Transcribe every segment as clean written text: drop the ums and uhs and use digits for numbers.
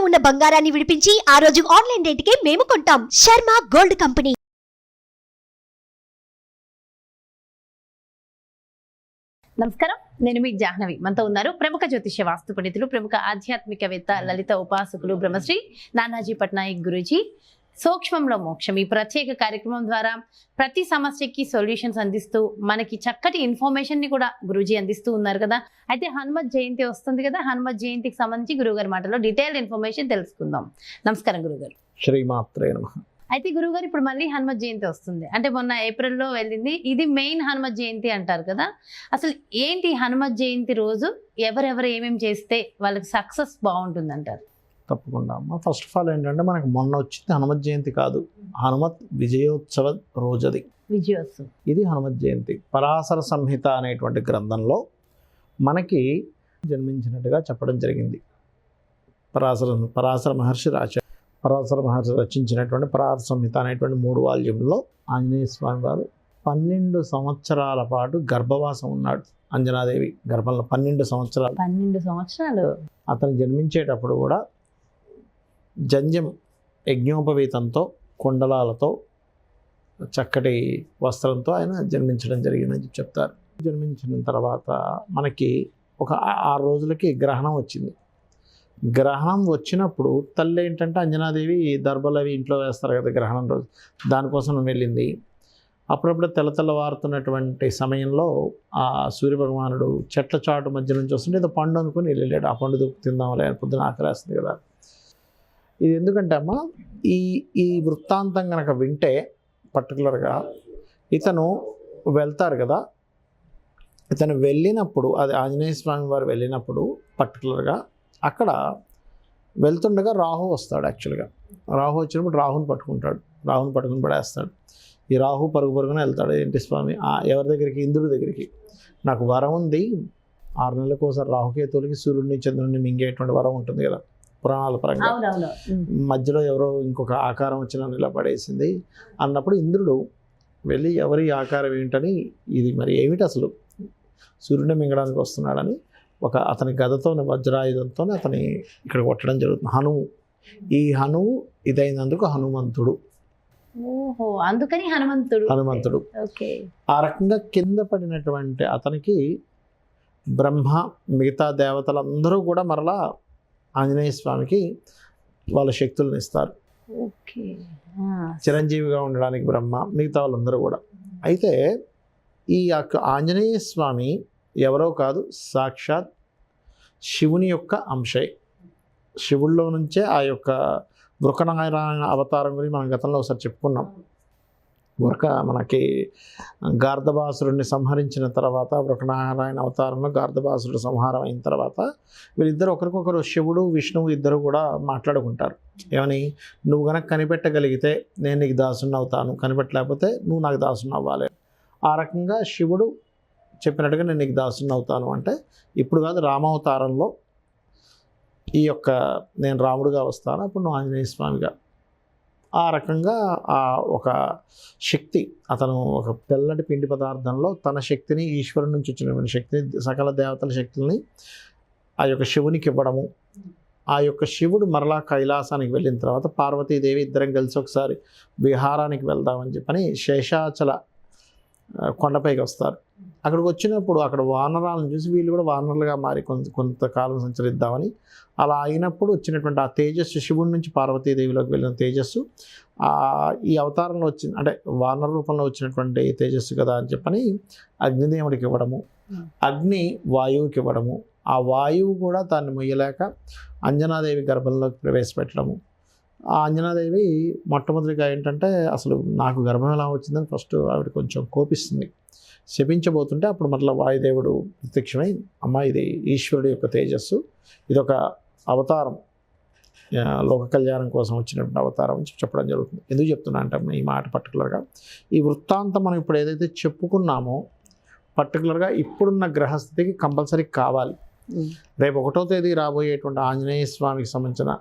ఉన్న బంగారాన్ని విడిపించి ఆ రోజు ఆన్లైన్ రేటుకే మేము కొంటాం. Sharma gold company. నమస్కారం, నేను మీ జాహ్నవి. మనతో ఉన్నారు ప్రముఖ జ్యోతిష్య వాస్తు పండితులు, ప్రముఖ ఆధ్యాత్మికవేత్త, లలిత ఉపాసకులు బ్రహ్మశ్రీ నానాజీ పట్నాయక్ గురూజీ. సూక్ష్మంలో మోక్షం ఈ ప్రత్యేక కార్యక్రమం ద్వారా ప్రతి సమస్యకి సొల్యూషన్స్ అందిస్తూ మనకి చక్కటి ఇన్ఫర్మేషన్ ని కూడా గురూజీ అందిస్తూ ఉన్నారు కదా. అయితే హనుమత్ జయంతి వస్తుంది కదా, హనుమత్ జయంతికి సంబంధించి గురుగారి మాటలో డీటెయిల్డ్ ఇన్ఫర్మేషన్ తెలుసుకుందాం. నమస్కారం గురుగారు. శ్రీమాత్రే నమః. అయితే గురుగారు, ఇప్పుడు మళ్ళీ హనుమత్ జయంతి వస్తుంది, అంటే మొన్న ఏప్రిల్లో వెళ్ళింది, ఇది మెయిన్ హనుమత్ జయంతి అంటారు కదా. అసలు ఏంటి హనుమత్ జయంతి రోజు ఎవరెవరు ఏమేమి చేస్తే వాళ్ళకి సక్సెస్ బాగుంటుంది అంటారు? తప్పకుండా అమ్మ. ఫస్ట్ ఆఫ్ ఆల్ ఏంటంటే మనకు మొన్న వచ్చింది హనుమత్ జయంతి కాదు, హనుమత్ విజయోత్సవ రోజుది. విజయోత్సవం ఇది హనుమత్ జయంతి. పరాశర సంహిత అనేటువంటి గ్రంథంలో మనకి జన్మించినట్టుగా చెప్పడం జరిగింది. పరాశర మహర్షి రచించినటువంటి పరాశర సంహిత అనేటువంటి 3 వాల్యూమ్లో ఆంజనేయ స్వామి వారు 12 సంవత్సరాల పాటు గర్భవాసం ఉన్నాడు. అంజనాదేవి గర్భంలో 12 సంవత్సరాలు. అతను జన్మించేటప్పుడు కూడా జంజం యజ్ఞోపవీతంతో, కుండలాలతో, చక్కటి వస్త్రంతో ఆయన జన్మించడం జరిగిందని చెప్తారు. జన్మించిన తర్వాత మనకి ఒక 6 రోజులకి గ్రహణం వచ్చింది. గ్రహణం వచ్చినప్పుడు తల్లి ఏంటంటే అంజనాదేవి దర్భలు అవి ఇంట్లో వేస్తారు కదా గ్రహణం రోజు, దానికోసం వెళ్ళింది. అప్పుడప్పుడు తెల్లవారుతున్నటువంటి సమయంలో ఆ సూర్యభగవానుడు చెట్ల చాటు మధ్య నుంచి వస్తుంటే ఏదో పండు అనుకుని వెళ్ళాడు. ఆ పండు తిందాంలే, పొద్దున ఆకలేస్తుంది కదా. ఇది ఎందుకంటే అమ్మ, ఈ వృత్తాంతం కనుక వింటే పర్టికులర్గా ఇతను వెళ్తారు కదా, ఇతను వెళ్ళినప్పుడు, అది ఆంజనేయ స్వామి వారు వెళ్ళినప్పుడు పర్టికులర్గా అక్కడ వెళ్తుండగా రాహు వస్తాడు. యాక్చువల్గా రాహు వచ్చినప్పుడు రాహుని పట్టుకుని పడేస్తాడు. ఈ రాహు పరుగున వెళ్తాడు. ఏంటి స్వామి, ఎవరి దగ్గరికి? ఇంద్రుడి దగ్గరికి. నాకు వరం ఉంది, 6 నెలలకు ఒకసారి రాహుకేతువులకి సూర్యుడిని చంద్రుడిని మింగేటువంటి వరం ఉంటుంది కదా పురాణాల పరంగా. మధ్యలో ఎవరో ఇంకొక ఆకారం వచ్చి నన్ను ఇలా పడేసింది అన్నప్పుడు ఇంద్రుడు వెళ్ళి ఎవరి ఆకారం ఏంటని, ఇది మరి ఏమిటి అసలు సూర్యుడిని మింగడానికి వస్తున్నాడని అతని గదతో, వజ్రాయుధంతో అతని ఇక్కడ కొట్టడం జరుగుతుంది. హనుము, ఈ హనువు ఇదైనందుకు హనుమంతుడు. ఓహో, అందుకని హనుమంతుడు. ఆ రకంగా కింద పడినటువంటి అతనికి బ్రహ్మ, మిగతా దేవతలందరూ కూడా మరలా ఆంజనేయ స్వామికి వాళ్ళ శక్తులను ఇస్తారు. చిరంజీవిగా ఉండడానికి బ్రహ్మ, మిగతా వాళ్ళందరూ కూడా. అయితే ఈ ఆంజనేయ స్వామి ఎవరో కాదు, సాక్షాత్ శివుని యొక్క అంశే. శివుల్లో నుంచే ఆ యొక్క వృకనారాయణ అవతారం గురించి మనం గతంలో ఒకసారి చెప్పుకున్నాం. మనకి గార్ధబాసురుడిని సంహరించిన తర్వాత, వృకనారాయణ అవతారంలో గార్ధబాసురుడు సంహారం అయిన తర్వాత వీళ్ళిద్దరు ఒకరికొకరు, శివుడు విష్ణువు ఇద్దరు కూడా మాట్లాడుకుంటారు. ఏమని, నువ్వు కనుక కనిపెట్టగలిగితే నేను నీకు దాసుని అవుతాను, కనిపెట్టలేకపోతే నువ్వు నాకు దాసుని అవ్వాలి. ఆ రకంగా శివుడు చెప్పినట్టుగా నేను నీకు దాసుని అవుతాను అంటే, ఇప్పుడు కాదు రామావతారంలో ఈ యొక్క నేను రాముడుగా వస్తాను, అప్పుడు నువ్వు ఆంజనేయ స్వామిగా. ఆ రకంగా ఒక శక్తి, అతను ఒక తెల్లటి పిండి పదార్థంలో తన శక్తిని, ఈశ్వరుని నుంచి వచ్చినటువంటి శక్తిని, సకల దేవతల శక్తుల్ని ఆ యొక్క శివునికి ఇవ్వడము. ఆ యొక్క శివుడు మరలా కైలాసానికి వెళ్ళిన తర్వాత పార్వతీదేవి ఇద్దరం కలిసి ఒకసారి విహారానికి వెళ్దామని చెప్పని శేషాచల కొండపైకి వస్తారు. అక్కడికి వచ్చినప్పుడు అక్కడ వానరాలను చూసి వీళ్ళు కూడా వానరులుగా మారి కొంతకాలం సంచరిద్దామని అలా అయినప్పుడు వచ్చినటువంటి ఆ తేజస్సు, శివుడి నుంచి పార్వతీదేవిలోకి వెళ్ళిన తేజస్సు ఈ అవతారంలో వచ్చింది. అంటే వానర రూపంలో వచ్చినటువంటి తేజస్సు కదా అని చెప్పని అగ్నిదేవుడికి ఇవ్వడము, అగ్ని వాయువుకి ఇవ్వడము, ఆ వాయువు కూడా దాన్ని మొయ్యలేక అంజనాదేవి గర్భంలోకి ప్రవేశపెట్టడము. ఆ అంజనాదేవి మొట్టమొదటిగా ఏంటంటే, అసలు నాకు గర్భం ఎలా వచ్చిందని ఫస్ట్ ఆవిడ కొంచెం కోపిస్తుంది. శపించబోతుంటే అప్పుడు మరలా వాయుదేవుడు ప్రత్యక్షమై, అమ్మ ఇది ఈశ్వరుడు యొక్క తేజస్సు, ఇదొక అవతారం, లోక కళ్యాణం కోసం వచ్చినటువంటి అవతారం అని చెప్పడం జరుగుతుంది. ఎందుకు చెప్తున్నా అంటే ఈ మాట పర్టికులర్గా ఈ వృత్తాంతం మనం ఇప్పుడు ఏదైతే చెప్పుకున్నామో పర్టికులర్గా ఇప్పుడున్న గ్రహస్థితికి కంపల్సరీ కావాలి. రేపు 1వ తేదీ రాబోయేటువంటి ఆంజనేయ స్వామికి సంబంధించిన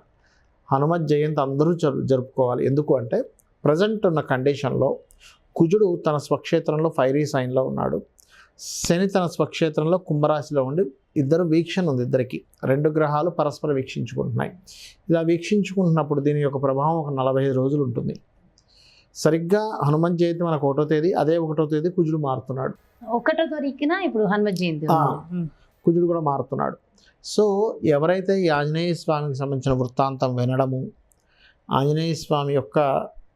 హనుమత్ జయంతి అందరూ జరుపుకోవాలి. ఎందుకు అంటే ప్రజెంట్ ఉన్న కండిషన్లో కుజుడు తన స్వక్షేత్రంలో ఫైరీ సైన్లో ఉన్నాడు. శని తన స్వక్షేత్రంలో కుంభరాశిలో ఉండి ఇద్దరు వీక్షణ ఉంది, ఇద్దరికి 2 గ్రహాలు పరస్పరం వీక్షించుకుంటున్నాయి. ఇలా వీక్షించుకుంటున్నప్పుడు దీని యొక్క ప్రభావం ఒక 45 రోజులు ఉంటుంది. సరిగ్గా హనుమంత్ జయంతి మనకు 1వ తేదీ, అదే 1వ తేదీ కుజుడు మారుతున్నాడు. 1వ తారీఖున ఇప్పుడు హనుమత్ జయంతి కుజుడు కూడా మారుతున్నాడు. సో ఎవరైతే ఈ ఆంజనేయ స్వామికి సంబంధించిన వృత్తాంతం వినడము, ఆంజనేయ స్వామి యొక్క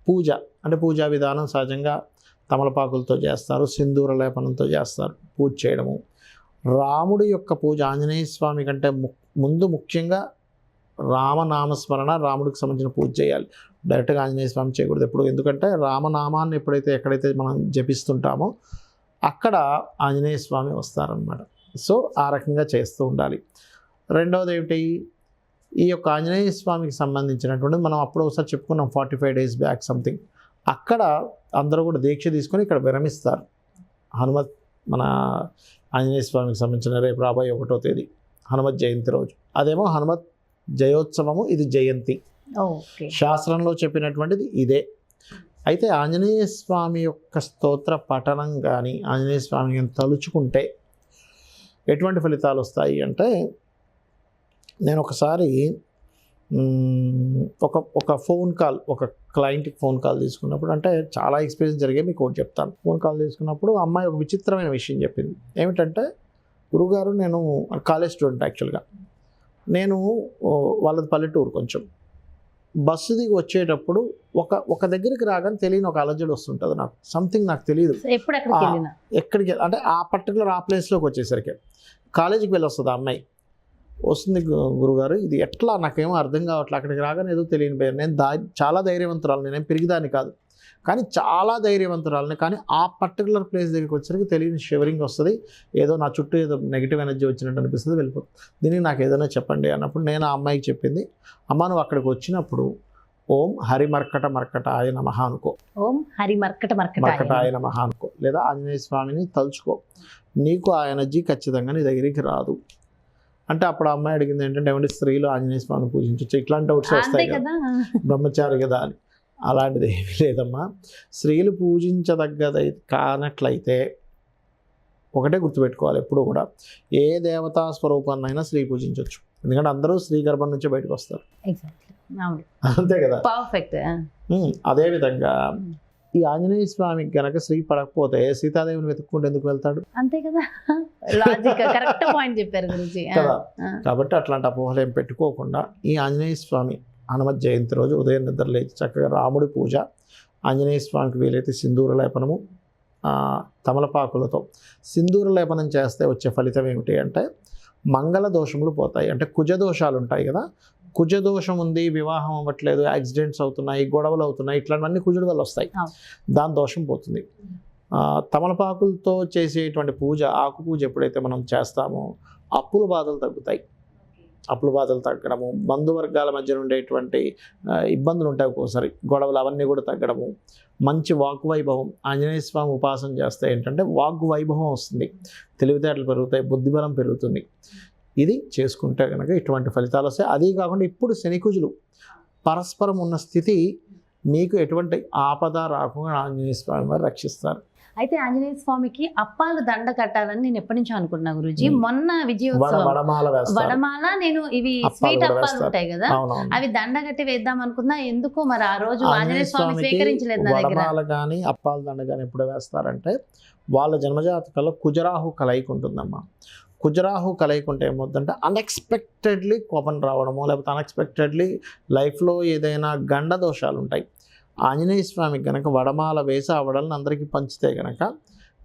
పూజ అంటే పూజా విధానం సహజంగా తమలపాకులతో చేస్తారు, సింధూర లేపనంతో చేస్తారు పూజ చేయడము. రాముడి యొక్క పూజ ఆంజనేయ స్వామి కంటే ముందు ముఖ్యంగా రామనామస్మరణ, రాముడికి సంబంధించిన పూజ చేయాలి. డైరెక్ట్గా ఆంజనేయ స్వామి చేయకూడదు ఎప్పుడు, ఎందుకంటే రామనామాన్ని ఎక్కడైతే మనం జపిస్తుంటామో అక్కడ ఆంజనేయ స్వామి వస్తారనమాట. సో ఆ రకంగా చేస్తూ ఉండాలి. రెండవది ఏమిటి, ఈ యొక్క ఆంజనేయ స్వామికి సంబంధించినటువంటి మనం అప్పుడు ఒకసారి చెప్పుకున్నాం 45 days బ్యాక్ సంథింగ్, అక్కడ అందరూ కూడా దీక్ష తీసుకొని ఇక్కడ విరమిస్తారు. మన ఆంజనేయ స్వామికి సంబంధించిన రేపు రాబోయే 1వ తేదీ హనుమత్ జయంతి రోజు, అదేమో హనుమత్ జయోత్సవము, ఇది జయంతి. శాస్త్రంలో చెప్పినటువంటిది ఇదే. అయితే ఆంజనేయ స్వామి యొక్క స్తోత్ర పఠనం కానీ ఆంజనేయ స్వామిని తలుచుకుంటే ఎటువంటి ఫలితాలు వస్తాయి అంటే, నేను ఒకసారి ఒక ఫోన్ కాల్, ఒక క్లయింట్కి ఫోన్ కాల్ తీసుకున్నప్పుడు, అంటే చాలా ఎక్స్పీరియన్స్ జరిగాయి, మీకు ఒకటి చెప్తాను. ఫోన్ కాల్ తీసుకున్నప్పుడు అమ్మాయి ఒక విచిత్రమైన విషయం చెప్పింది. ఏమిటంటే, గురుగారు నేను కాలేజ్ స్టూడెంట్ యాక్చువల్గా, నేను వాళ్ళది పల్లెటూరు కొంచెం, బస్సు దిగి వచ్చేటప్పుడు ఒక దగ్గరికి రాగానే తెలియని ఒక అలజడి వస్తుంటుంది నాకు, సంథింగ్ నాకు తెలియదు ఎక్కడికి, అంటే ఆ పర్టికులర్ ఆ ప్లేస్లోకి వచ్చేసరికి కాలేజీకి వెళ్ళి వస్తుంది ఆ అమ్మాయి. వస్తుంది, గురుగారు ఇది ఎట్లా నాకేమో అర్థం కావట్లేదు, అక్కడికి రాగానే ఏదో తెలియని పేరు. నేను చాలా ధైర్యవంతురాలు, నేనేం పెరిగిదాన్ని కాదు, కానీ చాలా ధైర్యవంతురాలని, కానీ ఆ పర్టికులర్ ప్లేస్ దగ్గరికి వచ్చేసరికి తెలియని షివరింగ్ వస్తుంది, ఏదో నా చుట్టూ ఏదో నెగిటివ్ ఎనర్జీ వచ్చినట్టు అనిపిస్తుంది, వెళ్ళిపోతుంది. దీనికి నాకు ఏదైనా చెప్పండి అన్నప్పుడు నేను ఆ అమ్మాయికి చెప్పింది, అమ్మ నువ్వు అక్కడికి వచ్చినప్పుడు ఓం హరిమర్కట మర్కటాయ నమః అనుకో, ఓం మర్కటాయ నమః అనుకో, లేదా ఆంజనేయ స్వామిని తలుచుకో, నీకు ఆ ఎనర్జీ ఖచ్చితంగా నీ దగ్గరికి రాదు అంటే. అప్పుడు ఆ అమ్మాయి అడిగింది ఏంటంటే, ఏమంటే స్త్రీలు ఆంజనేయ స్వామిని పూజించవచ్చు, ఇట్లాంటి డౌట్స్ వస్తాయి కదా, బ్రహ్మచారి కదా అని. అలాంటిది ఏమీ లేదమ్మా. స్త్రీలు పూజించదగ్గదై కానట్లయితే ఒకటే గుర్తుపెట్టుకోవాలి, ఎప్పుడు కూడా ఏ దేవతా స్వరూపాన్నైనా స్త్రీ పూజించవచ్చు, ఎందుకంటే అందరూ స్త్రీ గర్భం నుంచే బయటకు వస్తారు, అంతే కదా. అదేవిధంగా ఈ ఆంజనేయ స్వామికి గనక స్త్రీ పడకపోతే సీతాదేవిని వెతుక్కుంటూ ఎందుకు వెళ్తాడు, అంతే కదా. కరెక్ట్ పాయింట్ చెప్పారు గురూజీ కదా. కాబట్టి అట్లాంటి అపోహలు ఏం పెట్టుకోకుండా ఈ ఆంజనేయ స్వామి హనుమత్ జయంతి రోజు ఉదయం నిద్ర లేచి చక్కగా రాముడి పూజ, ఆంజనేయ స్వామికి వీలైతే సింధూర లేపనము, తమలపాకులతో సింధూర లేపనం చేస్తే వచ్చే ఫలితం ఏమిటి అంటే, మంగళ దోషములు పోతాయి. అంటే కుజదోషాలు ఉంటాయి కదా, కుజదోషం ఉంది, వివాహం అవ్వట్లేదు, యాక్సిడెంట్స్ అవుతున్నాయి, గొడవలు అవుతున్నాయి, ఇట్లాంటివన్నీ కుజుడు వల్ల వస్తాయి, దాని దోషం పోతుంది. తమలపాకులతో చేసేటువంటి పూజ, ఆకు పూజ ఎప్పుడైతే మనం చేస్తామో అప్పుల బాధలు తగ్గుతాయి. అప్పుల బాధలు తగ్గడము, బంధువర్గాల మధ్య ఉండేటువంటి ఇబ్బందులు ఉంటాయి ఒక్కోసారి, గొడవలు అవన్నీ కూడా తగ్గడము, మంచి వాగ్వైభవం. ఆంజనేయ స్వామి ఉపాసన చేస్తే ఏంటంటే వాగ్వైభవం వస్తుంది, తెలివితేటలు పెరుగుతాయి, బుద్ధిబలం పెరుగుతుంది. ఇది చేసుకుంటే కనుక ఇటువంటి ఫలితాలు వస్తాయి. అదే కాకుండా ఇప్పుడు శనికుజులు పరస్పరం ఉన్న స్థితి మీకు ఎటువంటి ఆపద రాకుండా ఆంజనేయ స్వామి వారు రక్షిస్తారు. అయితే ఆంజనేయ స్వామికి అప్పాలు దండ కట్టాలని నేను ఎప్పటి నుంచో అనుకున్నా గురూజీ. మొన్న విజయోత్సవం వడమాల, నేను ఇవి స్వీట్ అప్పాలు ఉంటాయి కదా, అవి దండ కట్టి వేద్దాం అనుకున్నా, ఎందుకో మరి ఆ రోజు ఆంజనేయ స్వామి స్వీకరించలేదు నా దగ్గర. వడమాల కానీ అప్పాలు దండ కానీ ఎప్పుడు వేస్తారంటే, వాళ్ళ జన్మజాతకంలో కుజరాహు కలయిక ఉంటుందమ్మా. కుజరాహు కలయిక ఉంటే ఏమవుతుందంటే, అన్ఎక్స్పెక్టెడ్లీ కోపం రావడము, లేకపోతే అన్ఎక్స్పెక్టెడ్లీ లైఫ్లో ఏదైనా గండ దోషాలు ఉంటాయి. ఆంజనేయ స్వామికి కనుక వడమాల వేసి ఆ వడలను అందరికీ పంచితే కనుక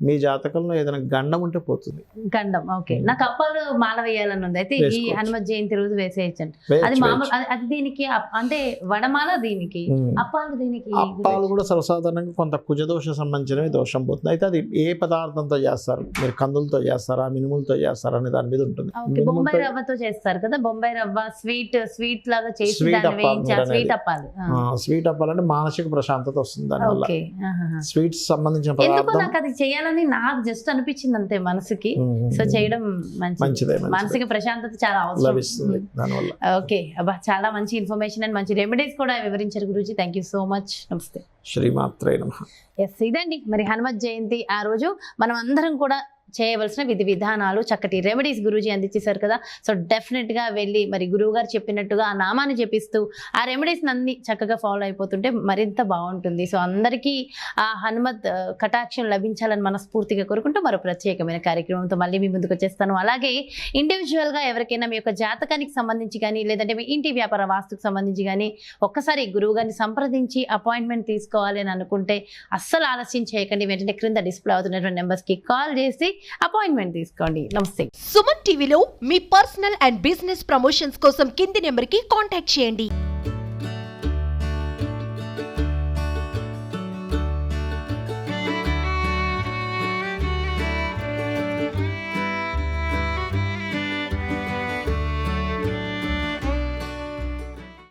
మీ జాతకంలో ఏదైనా గండం ఉంటే పోతుంది. గండం, ఓకే. నాకు అప్పాలు మాల వేయాలని ఉంది, అయితే ఈ హనుమత్ జయంతి రోజు వేసేయచ్చండి. అది మామూలు, అది దీనికి అంటే వడమాల దీనికి, అప్పాలు దీనికి. అప్పాలు కూడా సర్వసాధారణంగా కొంత కుజదోష సంబంధించినవి దోషం పోతుంది. అయితే అది ఏ పదార్థంతో చేస్తారు, మీరు కందులతో చేస్తారా, మినుములతో చేస్తారా అనే దాని మీద ఉంటుంది. బొంబాయి రవ్వతో చేస్తారు కదా, బొంబాయి రవ్వ స్వీట్ లాగా చేసి స్వీట్ అప్పాలు. స్వీట్ అప్పాలు అంటే మానసిక ప్రశాంతత వస్తుంది దానివల్ల. స్వీట్స్ సంబంధించిన పదార్థం నాకు అది చేయాలని నాకు జస్ట్ అనిపించింది అంతే మనసుకి. సో చేయడం మంచిదే, మానసిక ప్రశాంతత చాలా అవసరం. ఓకే అబ్బా, చాలా మంచి ఇన్ఫర్మేషన్ అండ్ మంచి రెమెడీస్ కూడా వివరించారు Guruji. Thank you so much. నమస్తే. శ్రీమాత్రే నమః. ఎస్, ఇదండి మరి హనుమత్ జయంతి. ఆ రోజు మనం అందరం కూడా చేయవలసిన విధి విధానాలు చక్కటి రెమెడీస్ గురూజీ అందించేశారు కదా. సో డెఫినెట్గా వెళ్ళి మరి గురువు గారు చెప్పినట్టుగా ఆ నామాన్ని జపిస్తూ ఆ రెమెడీస్ అన్ని చక్కగా ఫాలో అయిపోతుంటే మరింత బాగుంటుంది. సో అందరికీ ఆ హనుమత్ కటాక్షం లభించాలని మనస్ఫూర్తిగా కోరుకుంటూ మరో ప్రత్యేకమైన కార్యక్రమంతో మళ్ళీ మీ ముందుకు వచ్చేస్తాను. అలాగే ఇండివిజువల్గా ఎవరికైనా మీ యొక్క జాతకానికి సంబంధించి కానీ లేదంటే మీ ఇంటి వ్యాపార వాస్తుకు సంబంధించి కానీ ఒక్కసారి గురువు గారిని సంప్రదించి అపాయింట్మెంట్ తీసుకోవాలి అని అనుకుంటే అస్సలు ఆలస్యం చేయకండి. వెంటనే క్రింద డిస్ప్లే అవుతున్నటువంటి నెంబర్స్కి కాల్ చేసి అపాయింట్మెంట్ తీసుకోండి. నమస్తే. సుమన్ టీవీలో మీ పర్సనల్ అండ్ బిజినెస్ ప్రమోషన్స్ కోసం కింది నెంబర్కి కాంటాక్ట్ చేయండి.